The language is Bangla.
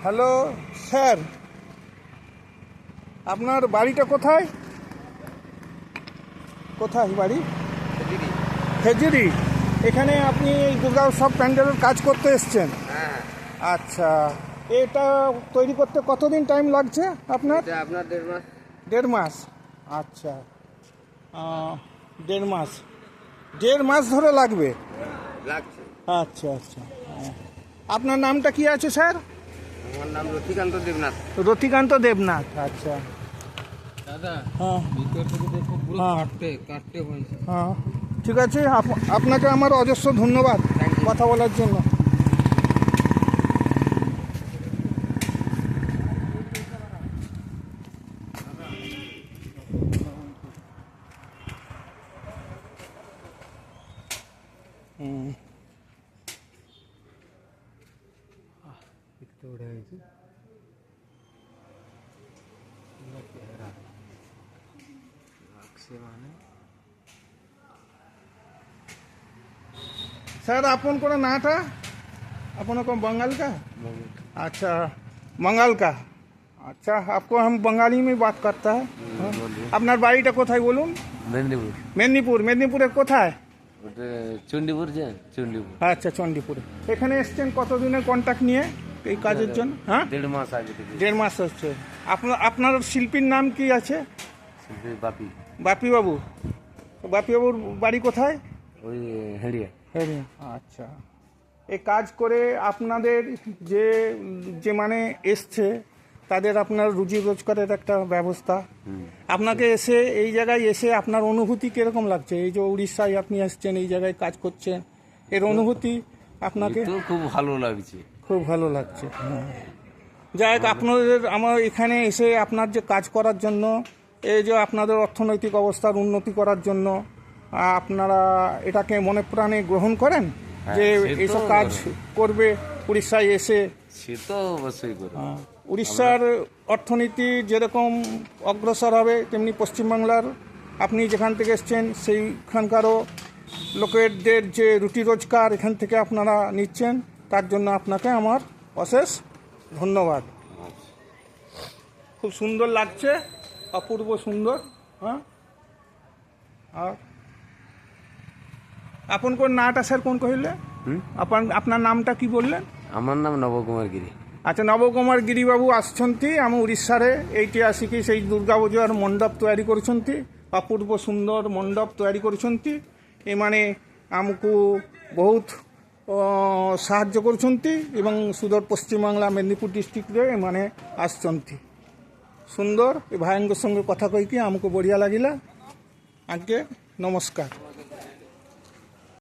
হ্যালো স্যার, আপনার বাড়িটা কোথায়? কোথায় বাড়ি? খেজুরি। এখানে আপনি এই দুর্গা উৎসব প্যান্ডেলের কাজ করতে এসছেন? হ্যাঁ। আচ্ছা, এটা তৈরি করতে কতদিন টাইম লাগছে আপনার? আপনার 1.5 মাস। 1.5 মাস। আচ্ছা, 1.5 মাস, 1.5 মাস ধরে লাগবে। লাগছে। আচ্ছা আচ্ছা, আপনার নামটা কি আছে স্যার? আমার নাম রতিকান্ত দেবনাথ। রতিকান্ত দেবনাথ। আচ্ছা দাদা, হ্যাঁ ভিতর থেকে দেখো পুরো হ্যাঁ কাটতে হয়েছে। হ্যাঁ, ঠিক আছে। আপনাকে আমার অজস্র ধন্যবাদ কথা বলার জন্য। सर अपन को नाटा अपन को बंगाल का? अच्छा, बंगाल का। अच्छा, आपको हम बंगाली में बात करता है। আপনার বাড়িটা কোথায় বলুন? মেদিনীপুর। মেদিনীপুর। মেদিনীপুরের কোথায়? চণ্ডীপুর যে চণ্ডীপুর। আচ্ছা, চণ্ডীপুরে। এখানে এসছেন কতদিনের কন্ট্যাক্ট নিয়ে এই কাজের জন্য? হ্যাঁ, 1.5 মাস আগে থেকে। 1.5 মাস হচ্ছে। আপনার শিল্পীর নাম কি আছে? বাপি। বাপি বাবু। বাপি বাবুর বাড়ি কোথায়? ওই হেড়িয়া। আচ্ছা, এই কাজ করে আপনাদের যে যে মানে এসছে তাদের আপনার রুজি রোজগারের একটা ব্যবস্থা। আপনাকে এসে এই জায়গায় এসে আপনার অনুভূতি কিরকম লাগছে? এই যে উড়িষ্যায় আপনি আসছেন, এই জায়গায় কাজ করছেন, এর অনুভূতি আপনাকে? তো খুব ভালো লাগছে। খুব ভালো লাগছে। যাই হোক, আপনাদের আমার এখানে এসে আপনার যে কাজ করার জন্য, এই যে আপনাদের অর্থনৈতিক অবস্থার উন্নতি করার জন্য আপনারা এটাকে মনে প্রাণে গ্রহণ করেন যে এইসব কাজ করবে উড়িষ্যায় এসে? সে তো অবশ্যই করে। উড়িষ্যার অর্থনীতি যেরকম অগ্রসর হবে, তেমনি পশ্চিমবাংলার আপনি যেখান থেকে এসছেন সেইখানকারও লোকেদের যে রুটি রোজগার এখান থেকে আপনারা নিচ্ছেন, তার জন্য আপনাকে আমার অশেষ ধন্যবাদ। খুব সুন্দর লাগছে, অপূর্ব সুন্দর। হ্যাঁ, আর আপন কোন নাটা স্যার কোন কহিলে? আপনার নামটা কি বললেন? আমার নাম নবকুমার গিরি। আচ্ছা, নবকুমার গিরিবাবু আসছন্তি ଆମ ଓଡ଼ିଶାରେ ଏଇଠି ଆସିକି ସେଇ ଦୁର୍ଗା ପୂଜାର ମଣ୍ଡପ ତିଆରି କରୁଛନ୍ତି। ଅପୂର୍ବ ସୁନ୍ଦର ମଣ୍ଡପ ତିଆରି କରୁଛନ୍ତି। ଏମାନେ ଆମକୁ ବହୁତ ସାହାଯ୍ୟ କରୁଛନ୍ତି ଏବଂ ସୁଦୂର ପଶ୍ଚିମବାଂଲା ମେଦିনীপুର ଡିଷ୍ଟ୍ରିକ୍ଟରେ ଏମାନେ ଆସିଛନ୍ତି। ସୁନ୍ଦର। ଏ ଭାଇଙ୍କ ସଙ୍ଗେ କଥା କହିକି ଆମକୁ ବଢ଼ିଆ ଲାଗିଲା। ଆଜ୍ଞା, ନମସ୍କାର।